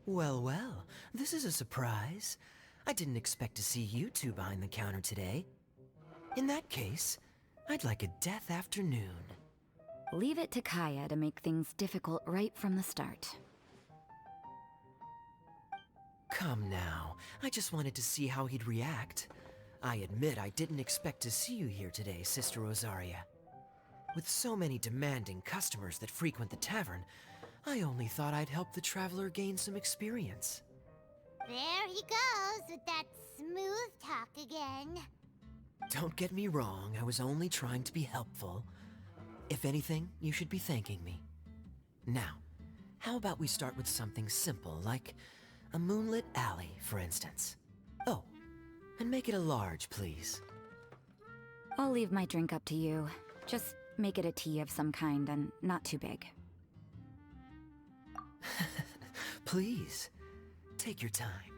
Well, well, this is a surprise. I didn't expect to see you two behind the counter today. In that case, I'd like a death afternoon. Leave it to Kaeya to make things difficult right from the start. Come now, I just wanted to see how he'd react. I admit I didn't expect to see you here today, Sister Rosaria. With so many demanding customers that frequent the tavern, I only thought I'd help the traveler gain some experience. There he goes with that smooth talk again. Don't get me wrong, I was only trying to be helpful. If anything, you should be thanking me. Now, how about we start with something simple, like a moonlit alley, for instance? Oh, and make it a large, please. I'll leave my drink up to you. Just make it a tea of some kind and not too big. Please, take your time.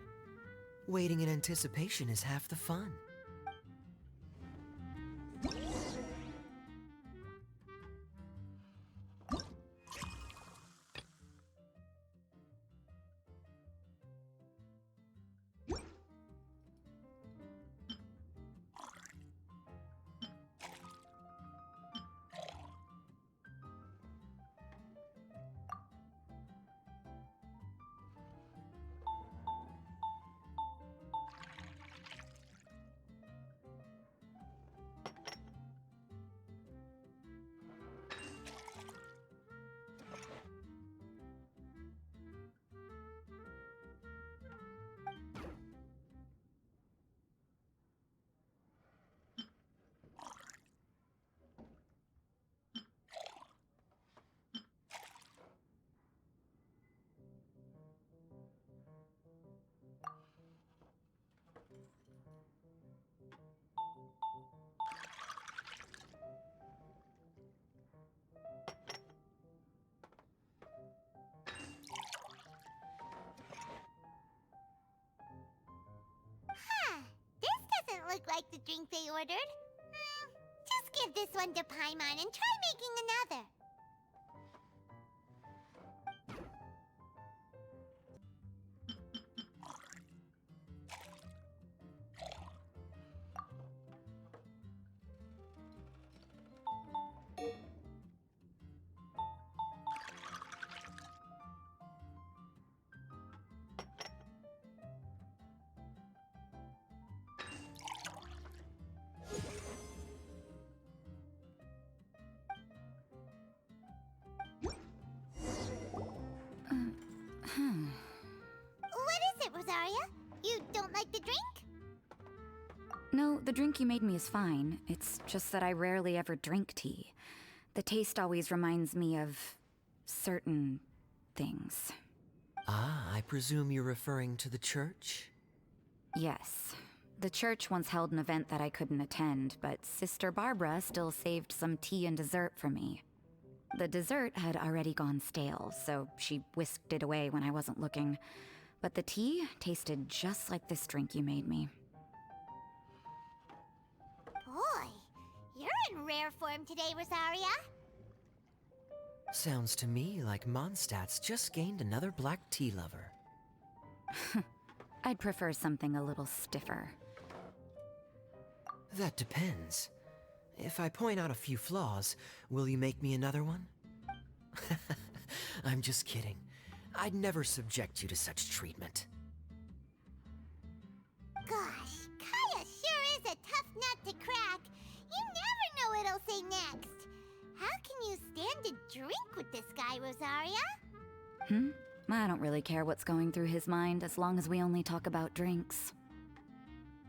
Waiting in anticipation is half the fun. This doesn't look like the drink they ordered. Just give this one to Paimon and try making another. What is it, Rosaria? You don't like the drink? No, the drink you made me is fine. It's just that I rarely ever drink tea. The taste always reminds me of certain things. Ah, I presume you're referring to the church? Yes. The church once held an event that I couldn't attend, but Sister Barbara still saved some tea and dessert for me. The dessert had already gone stale, so she whisked it away when I wasn't looking. But the tea tasted just like this drink you made me. Boy, you're in rare form today, Rosaria. Sounds to me like Mondstadt's just gained another black tea lover. I'd prefer something a little stiffer. That depends. If I point out a few flaws, will you make me another one? I'm just kidding. I'd never subject you to such treatment. Gosh, Kaeya sure is a tough nut to crack. You never know what he'll say next. How can you stand to drink with this guy, Rosaria? I don't really care what's going through his mind as long as we only talk about drinks.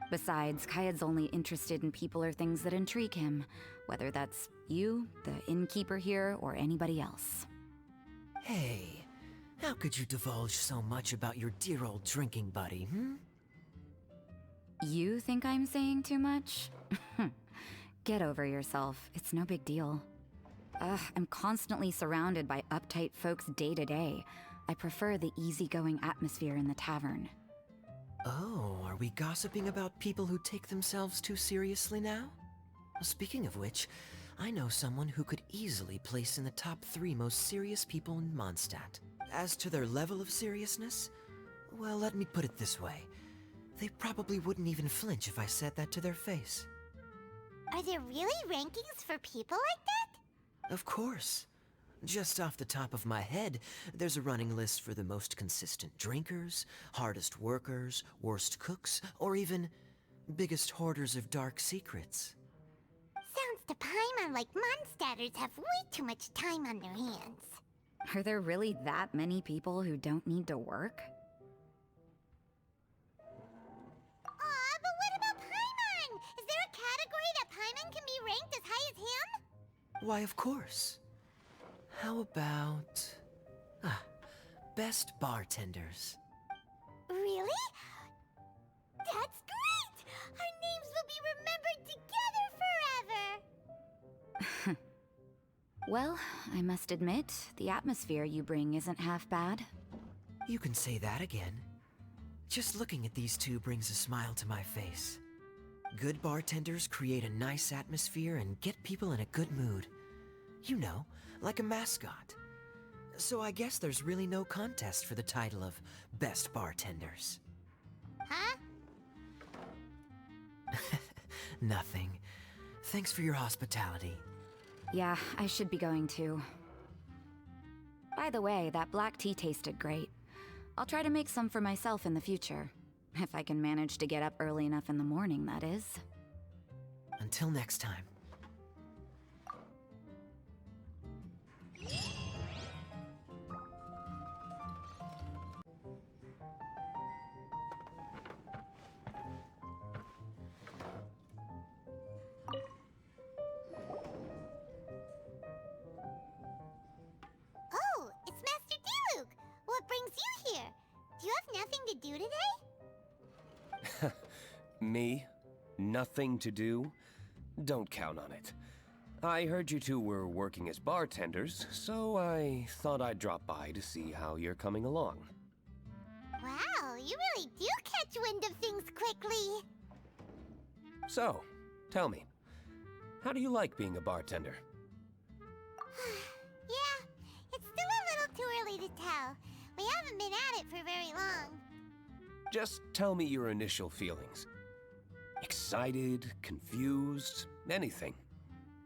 Besides, Kaeya's only interested in people or things that intrigue him, whether that's you, the innkeeper here, or anybody else. Hey, how could you divulge so much about your dear old drinking buddy, You think I'm saying too much? Get over yourself. It's no big deal. I'm constantly surrounded by uptight folks day to day. I prefer the easygoing atmosphere in the tavern. Oh, are we gossiping about people who take themselves too seriously now? Speaking of which, I know someone who could easily place in the top 3 most serious people in Mondstadt. As to their level of seriousness, Well, let me put it this way. They probably wouldn't even flinch if I said that to their face. Are there really rankings for people like that? Of course. Just off the top of my head, there's a running list for the most consistent drinkers, hardest workers, worst cooks, or even biggest hoarders of dark secrets. Sounds to Paimon like Mondstadters have way too much time on their hands. Are there really that many people who don't need to work? Aw, but what about Paimon? Is there a category that Paimon can be ranked as high as him? Why, of course. How about... best bartenders. Really? That's great! Our names will be remembered together forever! Well, I must admit, the atmosphere you bring isn't half bad. You can say that again. Just looking at these two brings a smile to my face. Good bartenders create a nice atmosphere and get people in a good mood. You know, like a mascot. So I guess there's really no contest for the title of Best Bartenders. Huh? Nothing. Thanks for your hospitality. Yeah, I should be going too. By the way, that black tea tasted great. I'll try to make some for myself in the future. If I can manage to get up early enough in the morning, that is. Until next time. Oh, it's Master Diluc! What brings you here? Do you have nothing to do today? Me? Nothing to do? Don't count on it. I heard you two were working as bartenders, so I thought I'd drop by to see how you're coming along. Wow, you really do catch wind of things quickly. So, tell me, how do you like being a bartender? Yeah, it's still a little too early to tell. We haven't been at it for very long. Just tell me your initial feelings. Excited, confused, anything.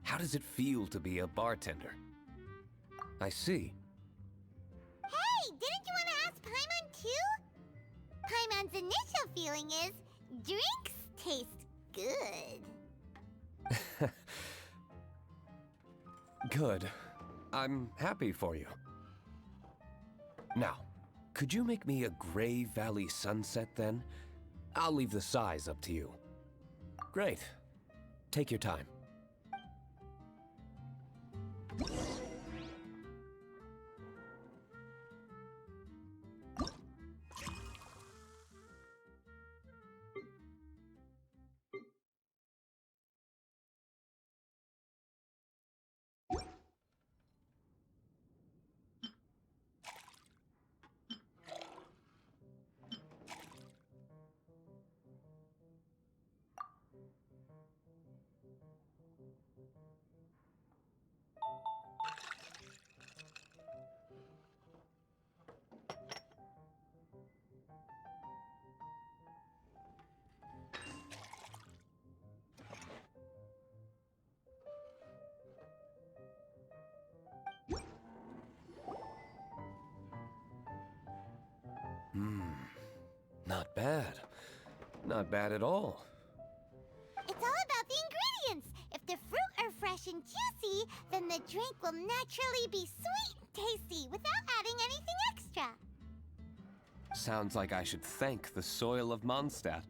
How does it feel to be a bartender? I see. Hey, didn't you want to ask Paimon too? Paimon's initial feeling is, drinks taste good. Good. I'm happy for you. Now, could you make me a Gray Valley sunset then? I'll leave the size up to you. Great. Take your time. Not bad. Not bad at all. It's all about the ingredients. If the fruit are fresh and juicy, then the drink will naturally be sweet and tasty without adding anything extra. Sounds like I should thank the soil of Mondstadt.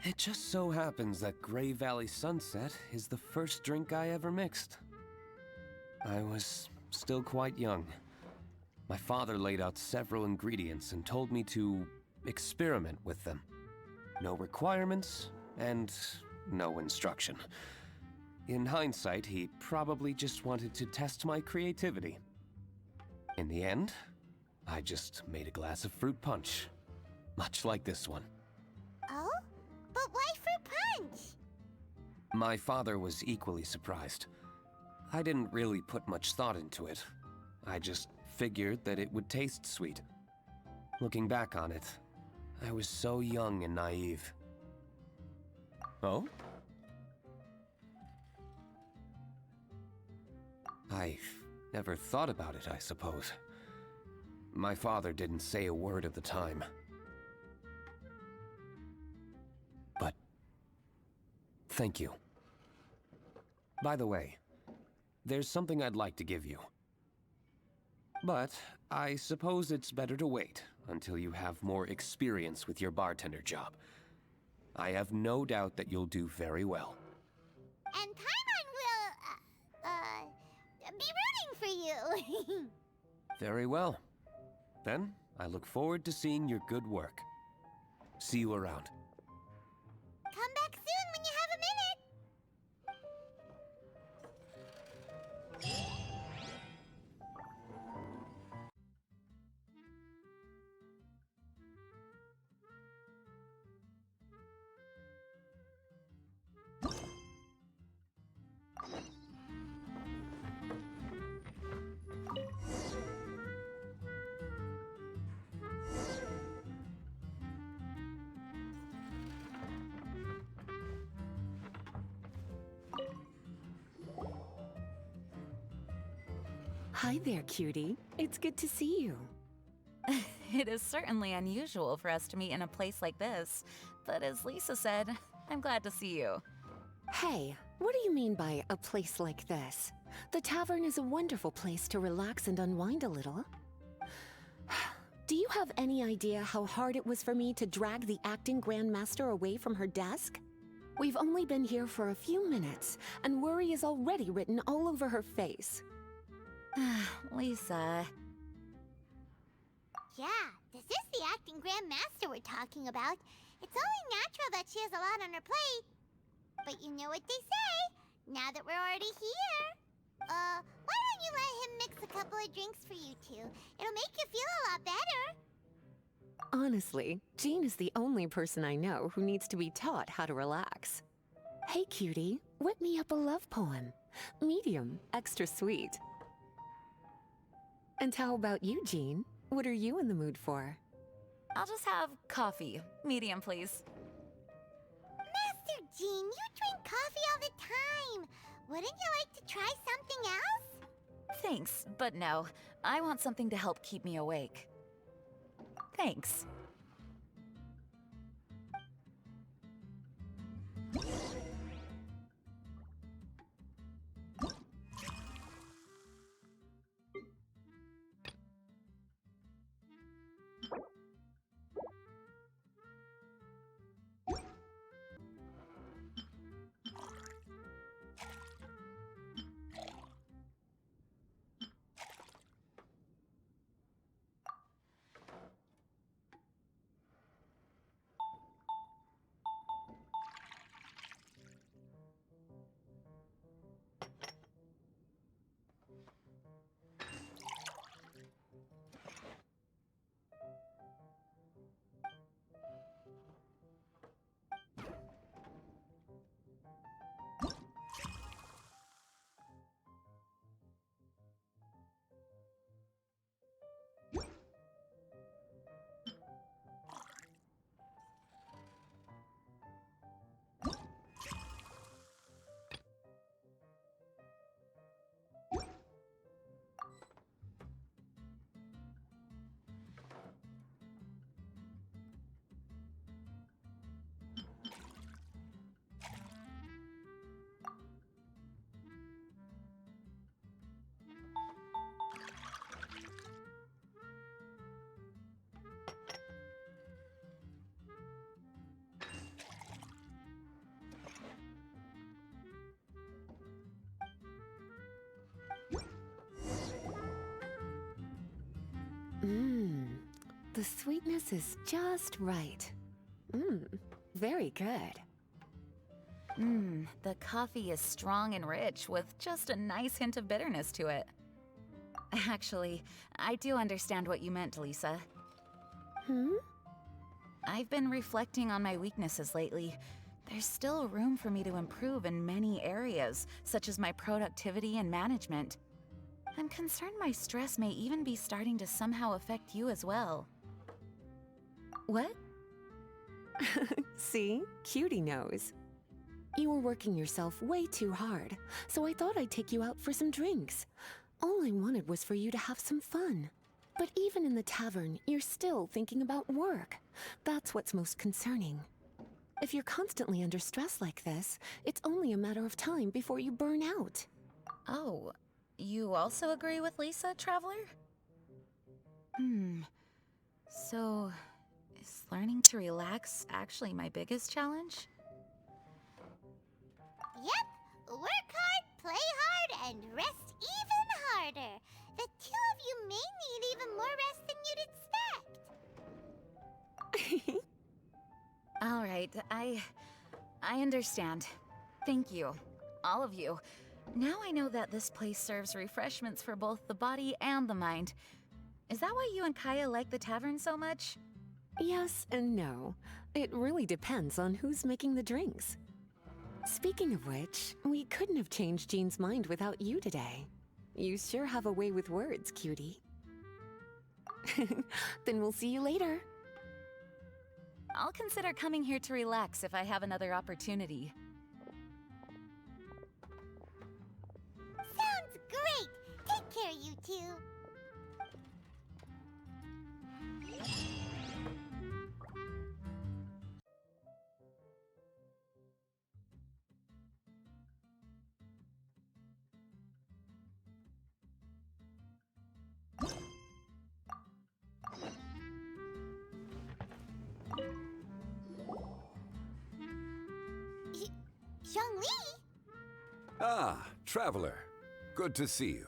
It just so happens that Gray Valley Sunset is the first drink I ever mixed. I was still quite young. My father laid out several ingredients and told me to experiment with them. No requirements and no instruction. In hindsight, he probably just wanted to test my creativity. In the end, I just made a glass of fruit punch, much like this one. Oh? But why fruit punch? My father was equally surprised. I didn't really put much thought into it. I just figured that it would taste sweet. Looking back on it, I was so young and naive. Oh? I never thought about it, I suppose. My father didn't say a word at the time. But thank you. By the way, there's something I'd like to give you. But I suppose it's better to wait until you have more experience with your bartender job. I have no doubt that you'll do very well. And Paimon will, be rooting for you. Very well. Then, I look forward to seeing your good work. See you around. Come back soon when you have a minute. Hi there, cutie. It's good to see you. It is certainly unusual for us to meet in a place like this, but as Lisa said, I'm glad to see you. Hey, what do you mean by a place like this? The tavern is a wonderful place to relax and unwind a little. Do you have any idea how hard it was for me to drag the acting grandmaster away from her desk? We've only been here for a few minutes, and worry is already written all over her face. Lisa. Yeah, this is the acting grandmaster we're talking about. It's only natural that she has a lot on her plate. But you know what they say, now that we're already here. Why don't you let him mix a couple of drinks for you two? It'll make you feel a lot better. Honestly, Jean is the only person I know who needs to be taught how to relax. Hey, cutie, whip me up a love poem. Medium, extra sweet. And how about you, Jean? What are you in the mood for? I'll just have coffee. Medium, please. Master Jean, you drink coffee all the time. Wouldn't you like to try something else? Thanks, but no. I want something to help keep me awake. Thanks. The sweetness is just right. Very good. The coffee is strong and rich with just a nice hint of bitterness to it. Actually, I do understand what you meant, Lisa. I've been reflecting on my weaknesses lately. There's still room for me to improve in many areas, such as my productivity and management. I'm concerned my stress may even be starting to somehow affect you as well. What? See? Cutie knows. You were working yourself way too hard, so I thought I'd take you out for some drinks. All I wanted was for you to have some fun. But even in the tavern, you're still thinking about work. That's what's most concerning. If you're constantly under stress like this, it's only a matter of time before you burn out. Oh, you also agree with Lisa, Traveler? So, is learning to relax actually my biggest challenge? Yep, work hard, play hard, and rest even harder. The two of you may need even more rest than you'd expect. All right, I understand. Thank you, all of you. Now I know that this place serves refreshments for both the body and the mind. Is that why you and Kaeya like the tavern so much? Yes and no. It really depends on who's making the drinks. Speaking of which, we couldn't have changed Jean's mind without you today. You sure have a way with words, cutie. Then we'll see you later. I'll consider coming here to relax if I have another opportunity. Sounds great! Take care, you two. Zhongli? Ah, Traveler. Good to see you.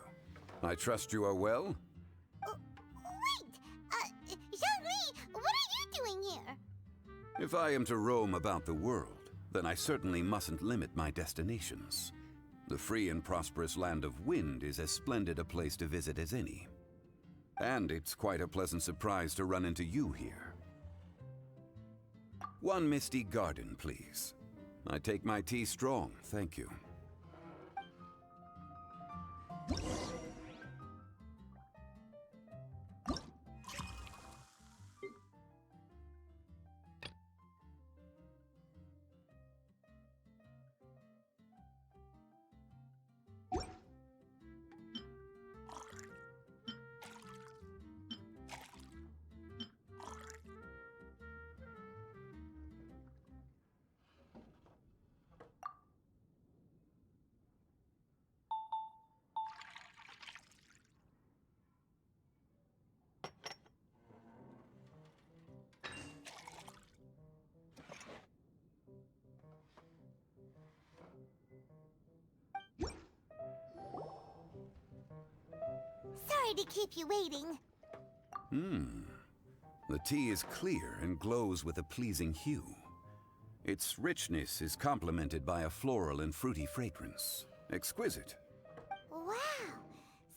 I trust you are well? Wait! Zhongli, what are you doing here? If I am to roam about the world, then I certainly mustn't limit my destinations. The free and prosperous land of Wind is as splendid a place to visit as any. And it's quite a pleasant surprise to run into you here. One misty garden, please. I take my tea strong, thank you. Sorry to keep you waiting. The tea is clear and glows with a pleasing hue. Its richness is complemented by a floral and fruity fragrance. Exquisite. Wow!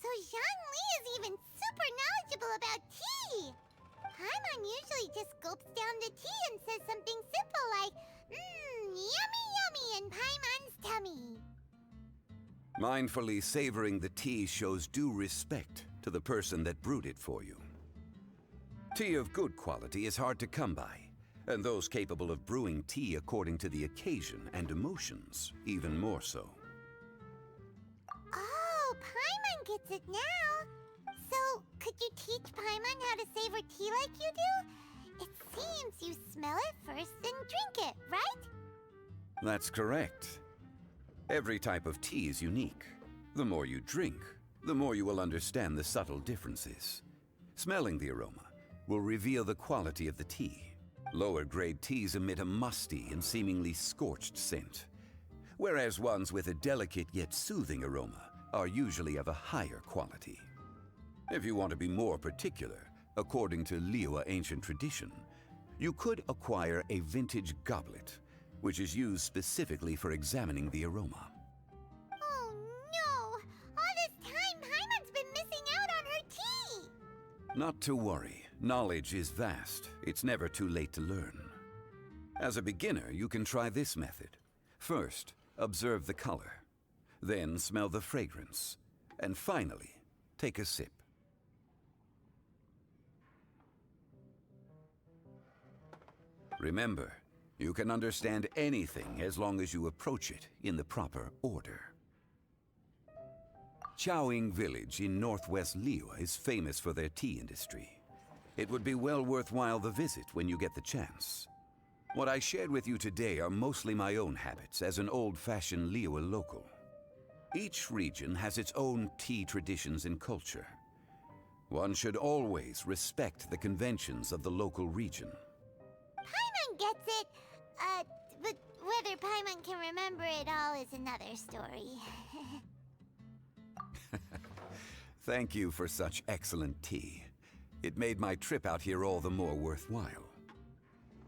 So Zhongli is even super knowledgeable about tea! Paimon usually just gulps down the tea and says something simple like, yummy yummy in Paimon's tummy. Mindfully savoring the tea shows due respect to the person that brewed it for you. Tea of good quality is hard to come by, and those capable of brewing tea according to the occasion and emotions, even more so. Oh, Paimon gets it now. So, could you teach Paimon how to savor tea like you do? It seems you smell it first then drink it, right? That's correct. Every type of tea is unique. The more you drink, the more you will understand the subtle differences. Smelling the aroma will reveal the quality of the tea. Lower grade teas emit a musty and seemingly scorched scent, whereas ones with a delicate yet soothing aroma are usually of a higher quality. If you want to be more particular, according to Liyue ancient tradition, you could acquire a vintage goblet, which is used specifically for examining the aroma. Oh no! All this time Paimon's been missing out on her tea! Not to worry. Knowledge is vast. It's never too late to learn. As a beginner, you can try this method. First, observe the color. Then smell the fragrance. And finally, take a sip. Remember, you can understand anything as long as you approach it in the proper order. Chaoying Village in northwest Liyue is famous for their tea industry. It would be well worthwhile the visit when you get the chance. What I shared with you today are mostly my own habits as an old-fashioned Liyue local. Each region has its own tea traditions and culture. One should always respect the conventions of the local region. Paimon gets it, but whether Paimon can remember it all is another story. Thank you for such excellent tea. It made my trip out here all the more worthwhile.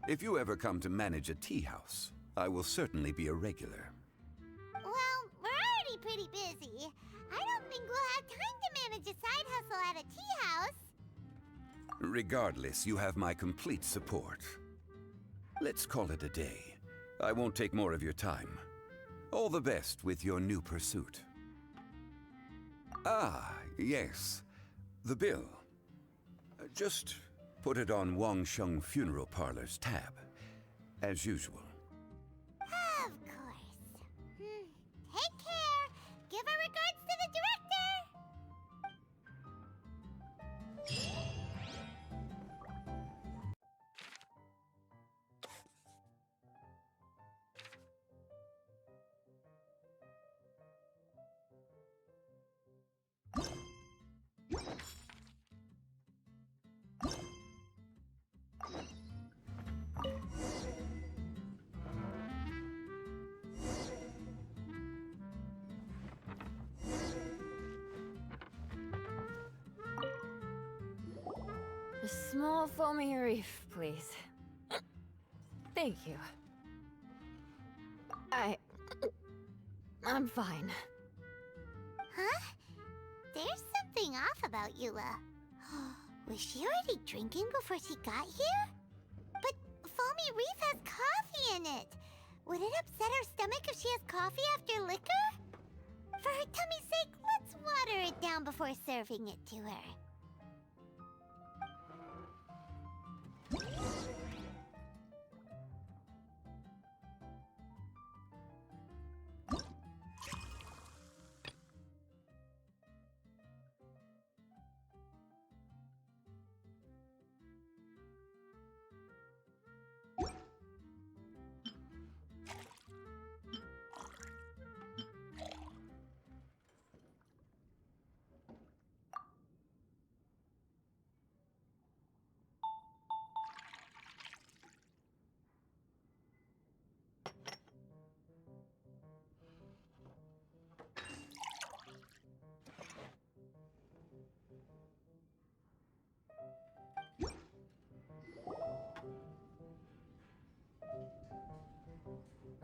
If you ever come to manage a tea house, I will certainly be a regular. Well, we're already pretty busy. I don't think we'll have time to manage a side hustle at a tea house. Regardless, you have my complete support. Let's call it a day. I won't take more of your time. All the best with your new pursuit. Ah, yes. The bill. Just put it on Wangsheng Funeral Parlor's tab, as usual. Of course. Take care. Give our regards to the director. A small foamy reef, please. Thank you. I'm fine. Huh? There's something off about Eula. Was she already drinking before she got here? But foamy reef has coffee in it. Would it upset her stomach if she has coffee after liquor? For her tummy's sake, let's water it down before serving it to her.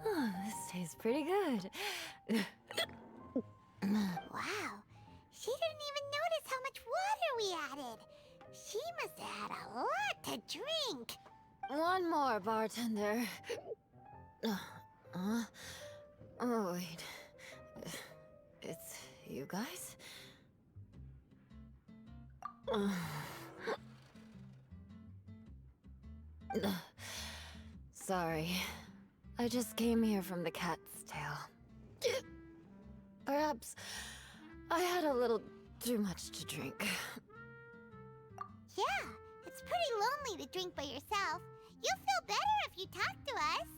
Oh, this tastes pretty good. Wow. She didn't even notice how much water we added. She must have had a lot to drink. One more, bartender. Oh, wait. It's you guys? Sorry. I just came here from the Cat's Tail. Perhaps I had a little too much to drink. Yeah, it's pretty lonely to drink by yourself. You'll feel better if you talk to us.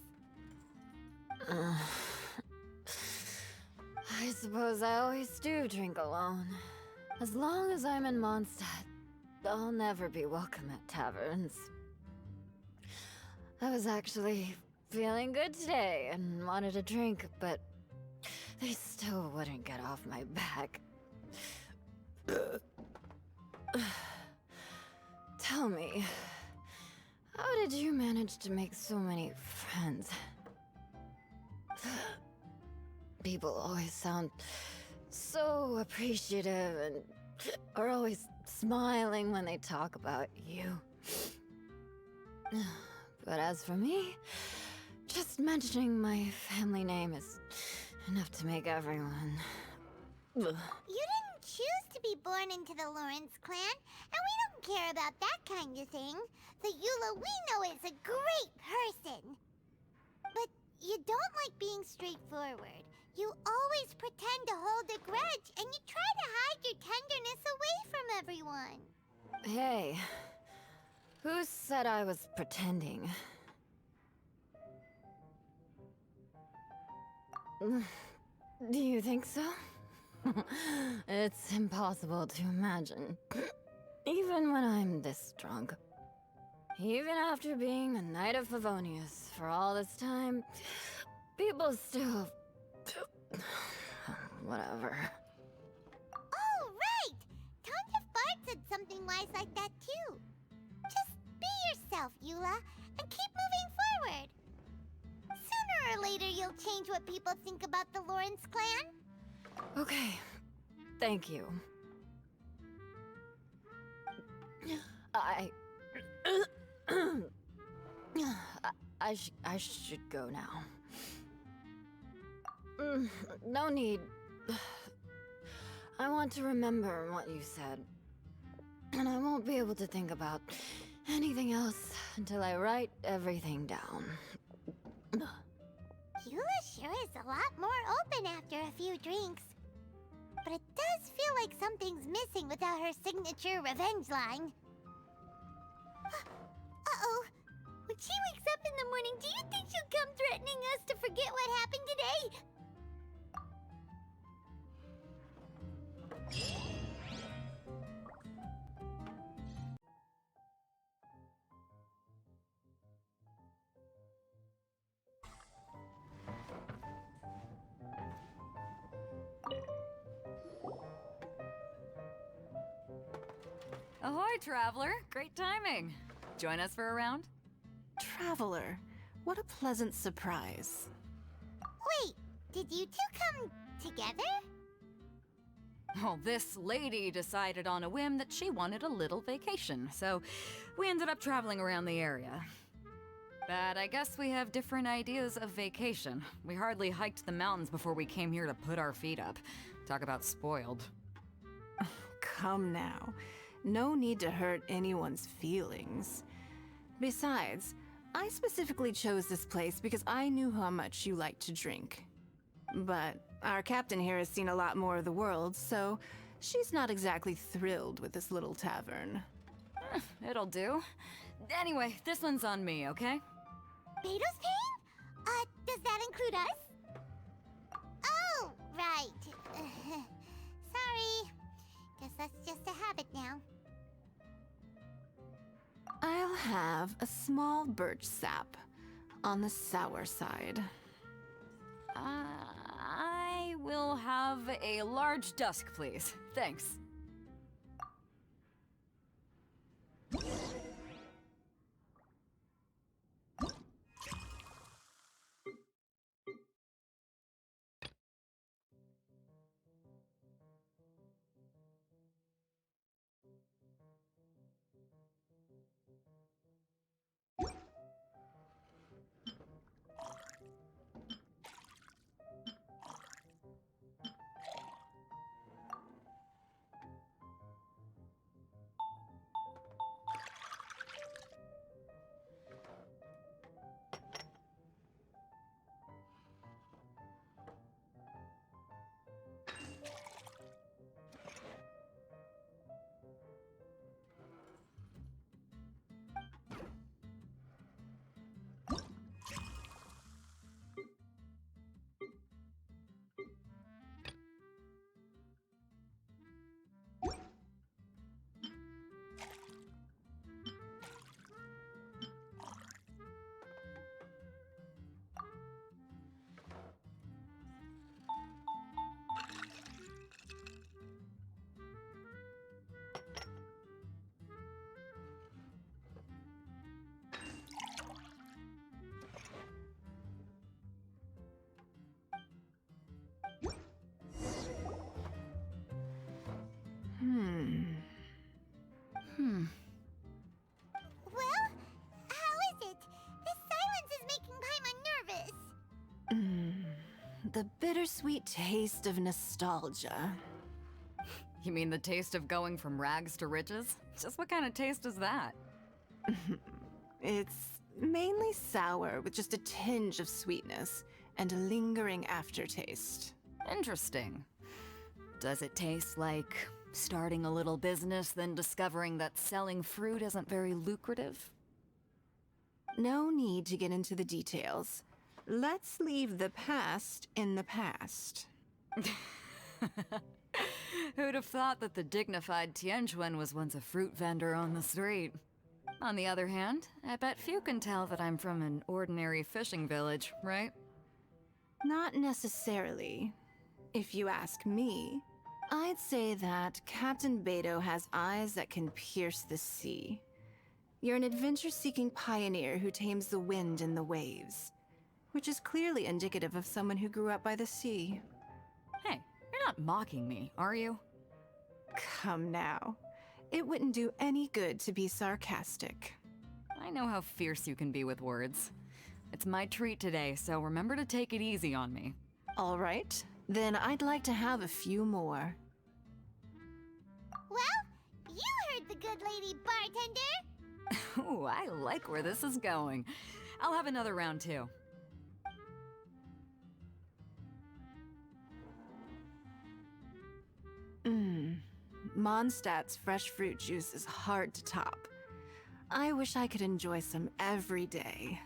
I suppose I always do drink alone. As long as I'm in Mondstadt, I'll never be welcome at taverns. I was actually feeling good today and wanted a drink, but they still wouldn't get off my back. Tell me, how did you manage to make so many friends? People always sound so appreciative and are always smiling when they talk about you. But as for me, just mentioning my family name is enough to make everyone... You didn't choose to be born into the Lawrence clan, and we don't care about that kind of thing. The Eula we know is a great person. But you don't like being straightforward. You always pretend to hold a grudge, and you try to hide your tenderness away from everyone. Hey, who said I was pretending? Do you think so? It's impossible to imagine. Even when I'm this drunk. Even after being a Knight of Favonius for all this time, people still... Whatever. Oh, right! Tontiff Bard said something wise like that too. Just be yourself, Eula, and keep moving forward. Sooner or later, you'll change what people think about the Lawrence clan. Okay, thank you. I should go now. No need. I want to remember what you said. And I won't be able to think about anything else until I write everything down. Eula sure is a lot more open after a few drinks. But it does feel like something's missing without her signature revenge line. Uh-oh. When she wakes up in the morning, do you think she'll come threatening us to forget what happened today? Ahoy, traveler! Great timing. Join us for a round? Traveler, what a pleasant surprise. Wait, did you two come together? Well, this lady decided on a whim that she wanted a little vacation, so we ended up traveling around the area. But I guess we have different ideas of vacation. We hardly hiked the mountains before we came here to put our feet up. Talk about spoiled. Come now. No need to hurt anyone's feelings. Besides, I specifically chose this place because I knew how much you like to drink. But our captain here has seen a lot more of the world, so she's not exactly thrilled with this little tavern. It'll do. Anyway, this one's on me, okay? Beidou's paying? Does that include us? Oh, right. Sorry. Guess that's just a habit now. I'll have a small birch sap on the sour side. I will have a large dusk, please. Thanks. Well, how is it? This silence is making Paimon nervous. The bittersweet taste of nostalgia. You mean the taste of going from rags to riches? Just what kind of taste is that? It's mainly sour with just a tinge of sweetness and a lingering aftertaste. Interesting. Does it taste like starting a little business, then discovering that selling fruit isn't very lucrative? No need to get into the details. Let's leave the past in the past. Who'd have thought that the dignified Tianquan was once a fruit vendor on the street? On the other hand, I bet few can tell that I'm from an ordinary fishing village, right? Not necessarily. If you ask me, I'd say that Captain Beidou has eyes that can pierce the sea. You're an adventure-seeking pioneer who tames the wind and the waves, which is clearly indicative of someone who grew up by the sea. Hey, you're not mocking me, are you? Come now. It wouldn't do any good to be sarcastic. I know how fierce you can be with words. It's my treat today, so remember to take it easy on me. All right, then I'd like to have a few more. Well, you heard the good lady bartender. Ooh, I like where this is going. I'll have another round too. Mondstadt's fresh fruit juice is hard to top. I wish I could enjoy some every day.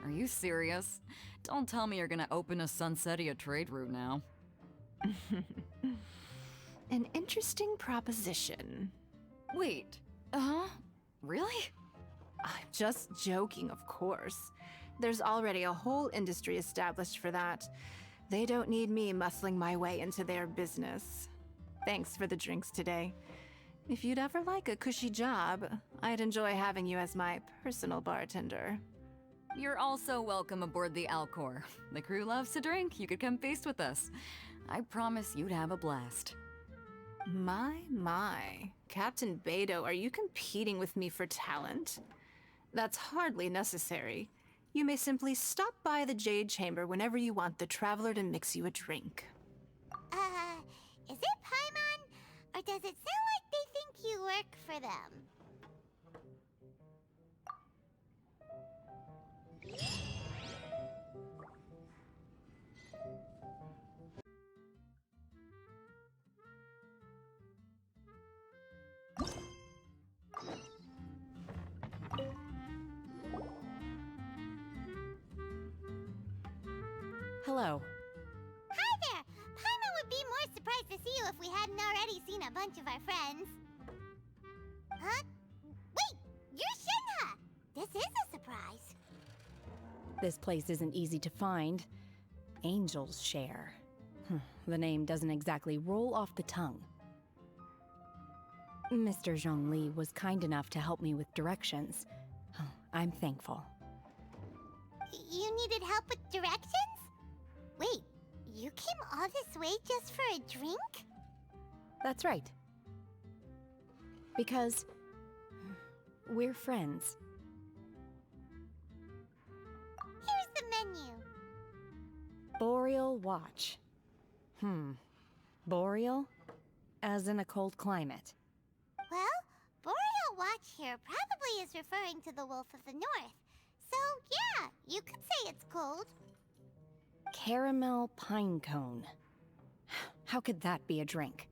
Are you serious? Don't tell me you're gonna open a Sunsetia trade route now. An interesting proposition. Wait, really? I'm just joking, of course. There's already a whole industry established for that. They don't need me muscling my way into their business. Thanks for the drinks today. If you'd ever like a cushy job, I'd enjoy having you as my personal bartender. You're also welcome aboard the Alcor. The crew loves to drink. You could come feast with us. I promise you'd have a blast. My. Captain Beidou, are you competing with me for talent? That's hardly necessary. You may simply stop by the Jade Chamber whenever you want the Traveler to mix you a drink. Is it Paimon? Or does it sound like they think you work for them? Hello. Hi there! Paimon would be more surprised to see you if we hadn't already seen a bunch of our friends. Huh? Wait! You're Shenhe! This is a surprise. This place isn't easy to find. Angel's Share. The name doesn't exactly roll off the tongue. Mr. Zhongli was kind enough to help me with directions. I'm thankful. You needed help with directions? Wait, you came all this way just for a drink? That's right. Because we're friends. Here's the menu. Boreal Watch. Boreal? As in a cold climate. Well, Boreal Watch here probably is referring to the Wolf of the North. So, yeah, you could say it's cold. Caramel pine cone. How could that be a drink?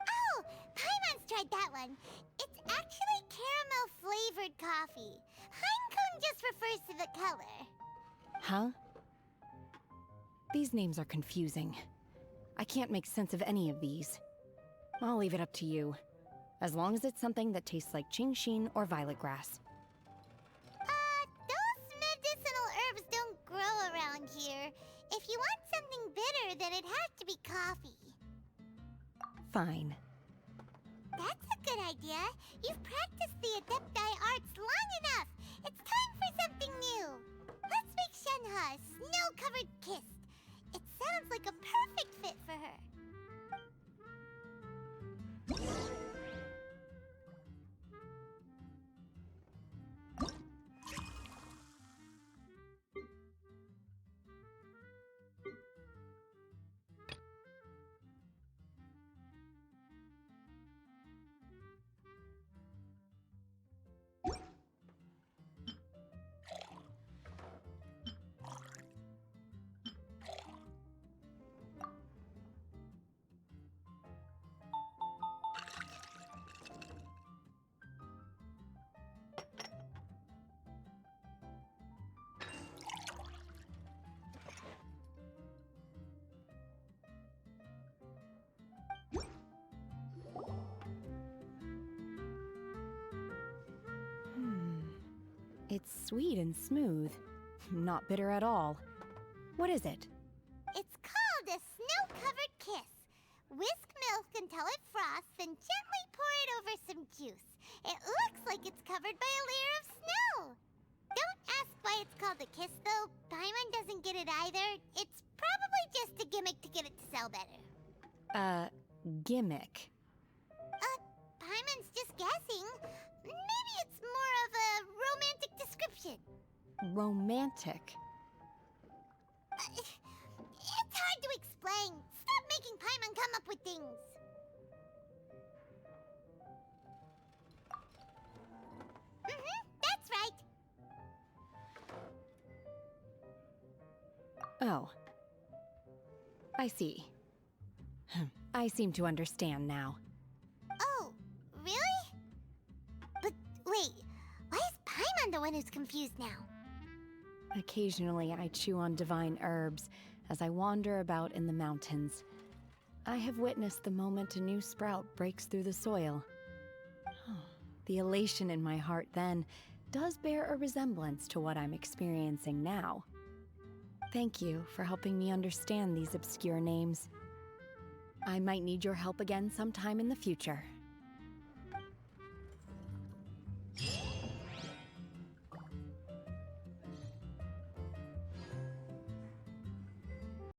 Oh, Paimon's tried that one. It's actually caramel-flavored coffee. Pinecone just refers to the color. Huh? These names are confusing. I can't make sense of any of these. I'll leave it up to you. As long as it's something that tastes like Qingxin or violet grass. Those medicinal herbs don't grow around here. If you want something bitter, then it has to be coffee. Fine. That's a good idea. You've practiced the Adepti arts long enough. It's time for something new. Let's make Shenhe a snow-covered kiss. It sounds like a perfect fit for her. It's sweet and smooth. Not bitter at all. What is it? It's called a snow-covered kiss. Whisk milk until it froths, then gently pour it over some juice. It looks like it's covered by a layer of snow. Don't ask why it's called a kiss, though. Paimon doesn't get it either. It's probably just a gimmick to get it to sell better. Gimmick. Paimon's just guessing. Maybe it's more of a romantic description. Romantic. It's hard to explain. Stop making Paimon come up with things. That's right. Oh. I see. I seem to understand now. Oh, really? But wait, why is Paimon the one who's confused now? Occasionally, I chew on divine herbs as I wander about in the mountains. I have witnessed the moment a new sprout breaks through the soil. The elation in my heart then does bear a resemblance to what I'm experiencing now. Thank you for helping me understand these obscure names. I might need your help again sometime in the future.